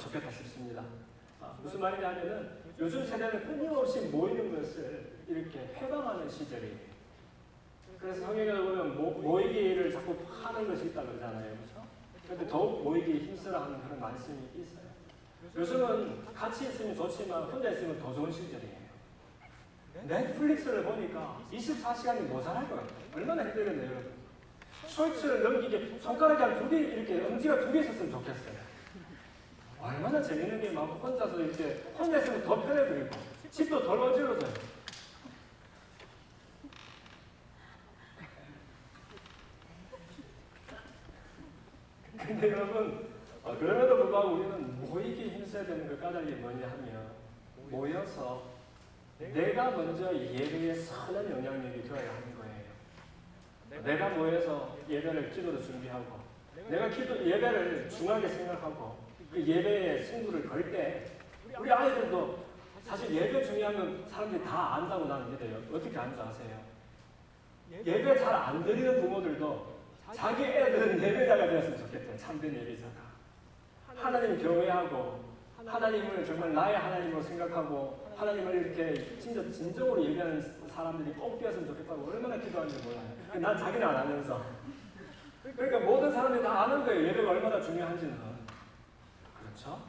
좋겠다 싶습니다. 무슨 말이냐면은 요즘 세대는 끊임없이 모이는 것을 이렇게 회방하는 시절이에요. 그래서 성경에 보면 모이기를 자꾸 하는 것이 있다고 그러잖아요. 그렇죠? 그런데 더욱 모이기에 힘쓰라 하는 그런 말씀이 있어요. 요즘은 같이 있으면 좋지만 혼자 있으면 더 좋은 시절이에요. 넷플릭스를 보니까 24시간이 모자랄 것 같아요. 얼마나 힘들겠네요, 여러분. 쇼츠를 넘기게 손가락이 한 2개, 이렇게 엄지가 2개 있었으면 좋겠어요. 얼마나 재밌는 게 막 혼자서 이렇게 혼자 있으면 더 편해 보이고 집도 덜 어지러져요. 근데 여러분, 그럼에도 불구하고 우리는 모이기 힘써야 되는 그 까닭이 뭐냐 하면 모여서 내가 먼저 예배에 선한 영향력이 되어야 하는 거예요. 내가 모여서 예배를 기도로 준비하고 내가 예배를 중요하게 생각하고 그 예배의 승부를 걸 때 우리 아이들도 사실 예배 중요한 건 사람들이 다 안다고 나는 믿어요. 어떻게 아는지 아세요? 예배 잘 안 드리는 부모들도 자기 애들은 예배자가 되었으면 좋겠대요. 참된 예배자가. 하나님 경외하고 하나님을 정말 나의 하나님으로 생각하고 하나님을 이렇게 진짜 진정으로 예배하는 사람들이 꼭 되었으면 좋겠다고 얼마나 기도하는지 몰라요. 난 자기는 안 하면서. 그러니까 모든 사람들이 다 아는 거예요. 예배가 얼마나 중요한지는. 그렇죠?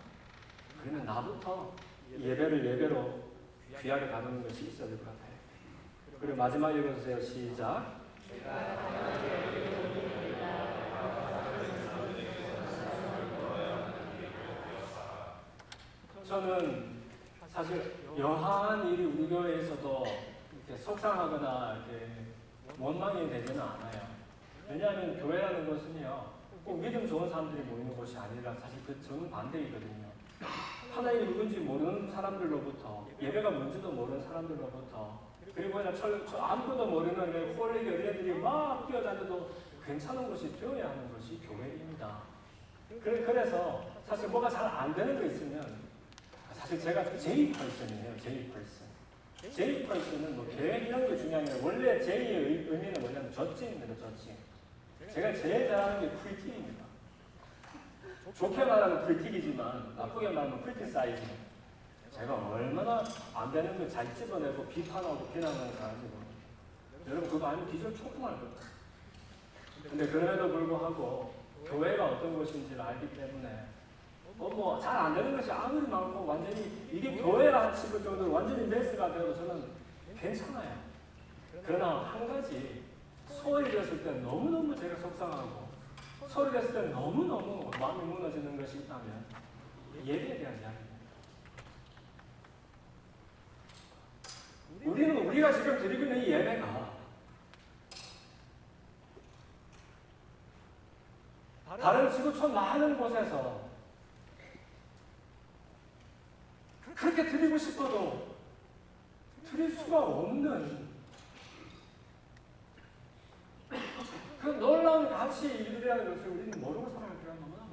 그러면 나부터 예배를 예배로 귀하게 다루는 것이 있어야 될 것 같아요. 그리고 마지막 읽어주세요. 시작. 저는 사실 여하한 일이 우리 교회에서도 이렇게 속상하거나 이렇게 원망이 되지는 않아요. 왜냐하면 교회라는 것은요, 꼭 믿음 좋은 사람들이 모이는 곳이 아니라 사실 저는 반대이거든요. 하나님이 누군지 모르는 사람들로부터, 예배가 뭔지도 모르는 사람들로부터, 그리고 그냥 아무것도 모르는 홀리기 어린애들이 막 뛰어다녀도 괜찮은 것이 되어야 하는 것이 교회입니다. 그래서 사실 뭐가 잘 안 되는 거 있으면 사실 제가 J 퍼슨이에요. J 퍼슨. J 플러스는 뭐 계획 이런 게 중요한 게 아니라 원래 J의 의미는 뭐냐면 젖징입니다. 젖징. 제가 제일 잘하는 게 크리틱입니다. 좋게 말하면 크리틱이지만 나쁘게 말하면 크리티사이징. 제가 얼마나 안 되는 걸 잘 집어내고 비판하고 비난하는 사람인지 모릅니다. 여러분 그거 아니면 기절 초풍할 겁니다. 근데 그럼에도 불구하고 교회가 어떤 것인지를 알기 때문에 뭐 잘 안 되는 것이 아무리 많고 완전히 이게 교회라 싶을 정도로 완전히 메스가 되어도 저는 괜찮아요. 그러나 한 가지 소홀히 됐을 때 너무너무 제가 속상하고 소홀히 됐을 때 너무너무 마음이 무너지는 것이 있다면 예배에 대한 이야기입니다. 우리가 지금 드리고 있는 이 예배가 다른 지구촌 많은 곳에서 그렇게 드리고 싶어도 드릴 수가 없는 그 놀라운 가치의 일들이라는 것을 우리는 모르고 살아갈 때가 너무나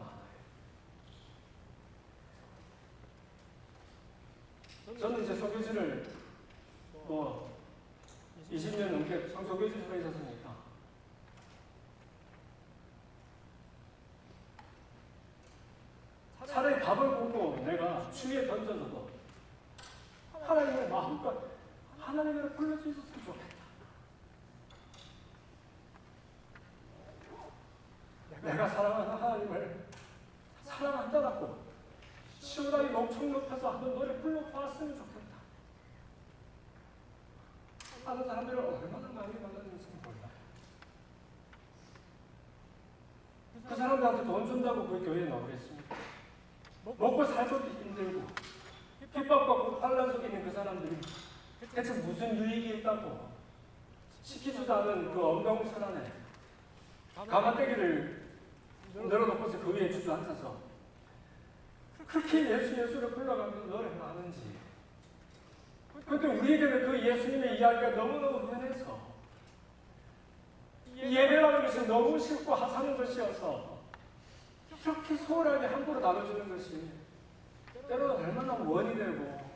많아요. 저는 이제 설교지를 20년 넘게 설교지에 있었으니까 차라리 밥을 굶고 내가 추위에 던져져도 하나님의 마음과 하나님을 불러줄 수 있었으면 좋겠다. 내가 사랑하는 하나님을 사랑한다고 시원하게 목청 높여서 한번 노래 불러보았으면 좋겠다. 하는 사람들을 얼마나 많이 만났는지 몰라요. 그 사람들한테 돈 준다고 그 교회에 나오겠습니까? 먹고 살기도 힘들고 핍박받고 환란 속에 있는 그 사람들이 대체 무슨 유익이 있다고 시키지도 않은 그 엄경선안에 가마떼기를 내려놓고서 그 위에 주저앉아서 그렇게 예수를 불러가면서 노래를 하는지. 그런데 우리에게는 그 예수님의 이야기가 너무너무 흔해서 예배라는 것이 너무 쉽고 하찮은 것이어서 이렇게 소홀하게 함부로 나눠주는 것이 때로는 얼마나 원이 되고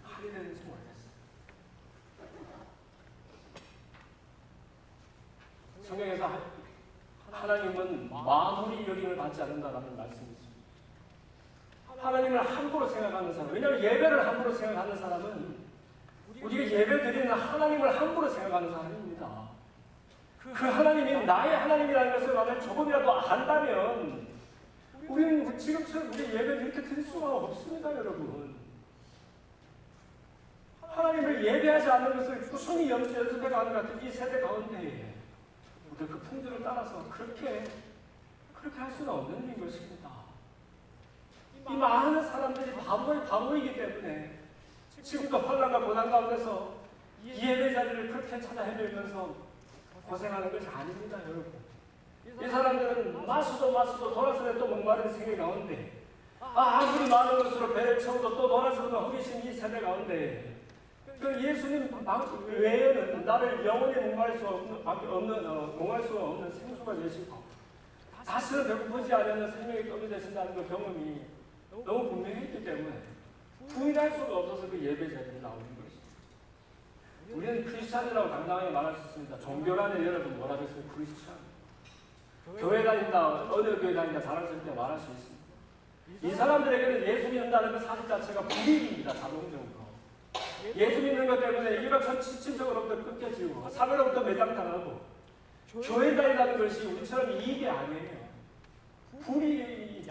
할이 되는지 모르겠어요. 성경에서 하나님은 만물이 여김을 받지 않는다라는 말씀이 있습니다. 하나님을 함부로 생각하는 사람, 왜냐하면 예배를 함부로 생각하는 사람은 우리가 예배 드리는 하나님을 함부로 생각하는 사람입니다. 그 하나님이 나의 하나님이라는 것을 만약 조금이라도 안다면 우리는 지금처럼 우리 예배를 이렇게 드릴 수가 없습니다, 여러분. 하나님을 예배하지 않는 것을 꾸준히 연습해 가는 것 같은 이 세대 가운데 우리가 그 풍조를 따라서 그렇게 할 수는 없는 일인 것입니다. 이 많은 사람들이 바보이기 때문에 지금도 환난과 고난 가운데서 이 예배 자리를 그렇게 찾아 헤매면서 고생하는 것이 아닙니다, 여러분. 이 사람들은 마시도 돌아서는 또 목마른 생애 가운데 아무리 많은 것으로 배를 채워도 또 돌아서는 허기신 이 세대 가운데 그 예수님 외에는 나를 영원히 목마를 수 없는 생수가 되시고 다시는 배고프지 않는 생명의 떡이 되신다는 그 경험이 너무 분명했기 때문에 부인할 수가 없어서 그 예배 자리에 나오는 것입니다. 우리는 크리스찬이라고 당당하게 말할 수 있습니다. 종교란에 여러분 뭐라 그랬어요? 크리스찬. 교회 다닌다, 어느 교회 다닌다 자랑스럽게 말할 수 있습니다. 이 사람들에게는 예수 믿는다는 그 사실 자체가 불이익입니다. 자동적으로. 예수 믿는 것 때문에 일반 친척으로부터 끊겨지고 사회로부터 매장당하고 교회 다닌다는 것이 우리처럼 이익이 아니에요.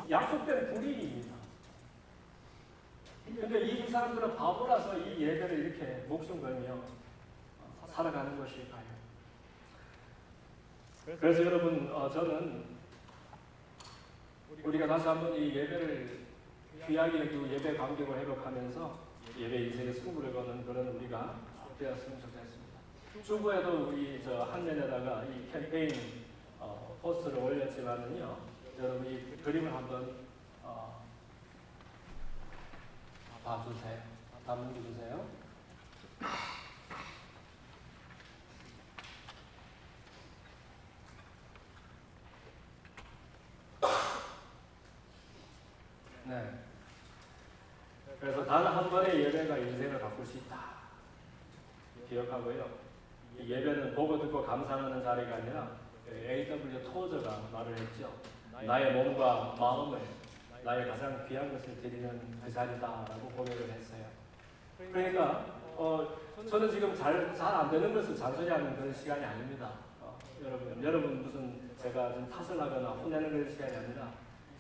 약속된 불이익입니다. 그런데 이 사람들은 바보라서 이 예배를 이렇게 목숨 걸며 살아가는 것일까요? 그래서 여러분, 저는 우리가 다시 한번 이 예배를 귀하게 여기고 예배 감격을 회복하면서 예배 인생의 승부를 거는 그런 우리가 되었으면 좋겠습니다. 주부에도 우리 한면에다가 이 캠페인 포스터를 올렸지만은요, 여러분 이 그림을 한번 봐주세요. 다 넘겨주세요. 네. 그래서 단 한 번의 예배가 인생을 바꿀 수 있다. 기억하고요. 이 예배는 보고 듣고 감상하는 자리가 아니라 A.W. 토저가 말을 했죠. 나의 몸과 마음을 나의 가장 귀한 것을 드리는 그 자리다라고 고백을 했어요. 그러니까 저는 지금 잘 안 되는 것을 잔소리하는 그런 시간이 아닙니다. 여러분 무슨 제가 좀 탓을 하거나 혼내는 그런 시간이 아니라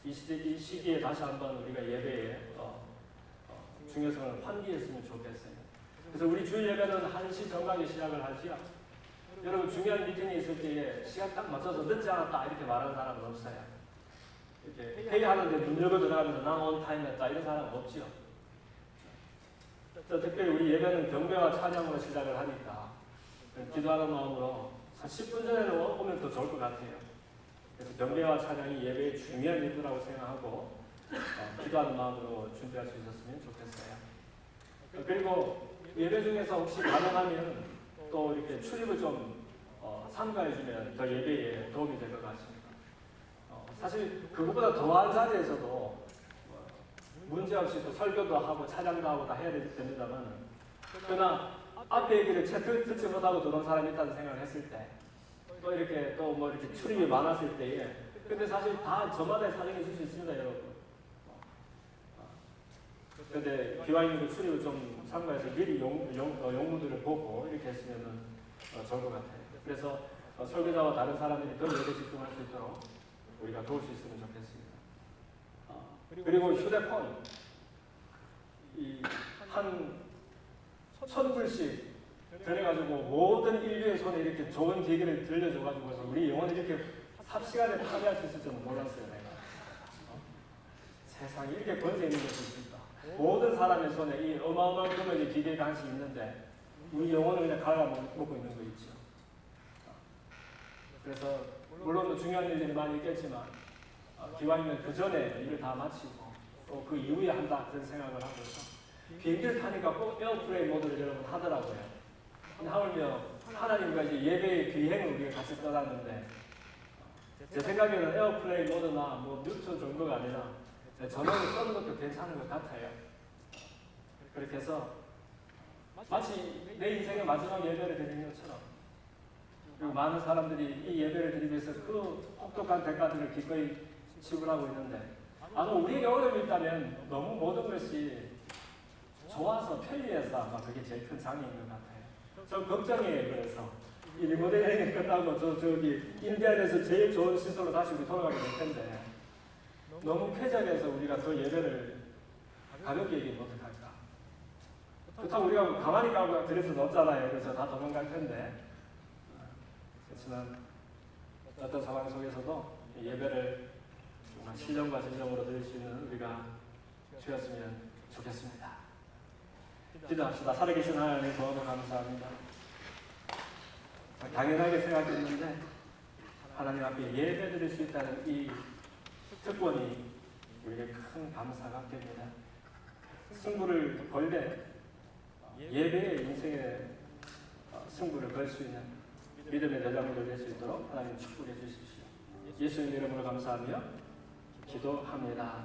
이 시기에 다시 한번 우리가 예배의 중요성을 환기했으면 좋겠어요. 그래서 우리 주일 예배는 1시 정각에 시작을 하지요. 여러분 중요한 미팅이 있을 때에 시간 딱 맞춰서 늦지 않았다 이렇게 말하는 사람은 없어요. 이렇게 회의하는데 문 열고 들어가면서 난 온타임 했다 이런 사람은 없지요. 특별히 우리 예배는 경배와 찬양으로 시작을 하니까 기도하는 마음으로 10분 전에는 오면 더 좋을 것 같아요. 그래서 경배와 찬양이 예배의 중요한 일부라고 생각하고 기도하는 마음으로 준비할 수 있었으면 좋겠어요. 그리고 예배 중에서 혹시 가능하면 또 이렇게 출입을 좀 삼가해주면 더 예배에 도움이 될 것 같습니다. 사실 그것보다 더한 자리에서도 문제없이 또 설교도 하고 찬양도 하고 다 해야 됩니다만 그러나 앞에 얘기를 채 듣지 못하고 들어온 사람이 있다는 생각을 했을 때 또 이렇게 또 뭐 이렇게 출입이 많았을 때에 근데 사실 다 저마다의 사정이 있을 수 있습니다, 여러분. 근데 기왕이면 출입을 좀 삼가해서 미리 용무들을 보고 이렇게 했으면 좋을 것 같아요. 그래서 설교자와 다른 사람들이 더 예배 집중할 수 있도록 우리가 도울 수 있으면 좋겠습니다. 그리고 휴대폰 한 1,000불씩 그래가지고 모든 인류의 손에 이렇게 좋은 기계를 들려줘가지고 우리 영혼을 이렇게 삽시간에 파괴할 수 있을 줄은 몰랐어요, 내가. 세상에 이렇게 권세 있는 것이 있습니다. 모든 사람의 손에 이 어마어마한 금액의 기계가 한씩 있는데 우리 영혼을 그냥 갉아먹고 있는 거 있죠. 그래서 물론 중요한 일들이 많이 있겠지만 기왕이면 그 전에 일을 다 마치고 또 그 이후에 한다 그런 생각을 하고 있어. 비행기를 타니까 꼭 에어플레인 모드를 여러분 하더라고요. 하물며 하나님과 이제 예배의 비행을 우리가 같이 떠났는데 제 생각에는 에어플레인 모드나 뭐 뉴트 정도가 아니라 전원을 끄는 것도 괜찮은 것 같아요. 그렇게 해서 마치 내 인생의 마지막 예배를 드리는 것처럼 그리고 많은 사람들이 이 예배를 드리기 위해서 그 혹독한 대가들을 기꺼이 지불하고 있는데 아마 우리에게 어려움이 있다면 너무 모든 것이 좋아서 편리해서 아마 그게 제일 큰 장애인 것 같아요. 저 걱정이에요. 그래서 이 리모델링이 끝나고 저기 인디안에서 제일 좋은 시설로 다시 우리 돌아가게 될 텐데 너무 쾌적해서 우리가 더 예배를 가볍게 얘기하면 어떡할까? 그렇다고 우리가 가만히 가고 그럴 수는 없잖아요. 그래서 다 도망갈 텐데 그렇지만 어떤 상황 속에서도 예배를 정말 신령과 진정으로 드릴 수 있는 우리가 되었으면 좋겠습니다. 기도합시다. 살아계신 하나님 너무 감사합니다. 당연하게 생각했는데 하나님 앞에 예배 드릴 수 있다는 이 특권이 우리에게 큰 감사가 됩니다. 승부를 걸 때 예배의 인생의 승부를 걸 수 있는 믿음의 대장으로 될 수 있도록 하나님 축복해 주십시오. 예수님 이름으로 감사하며 기도합니다.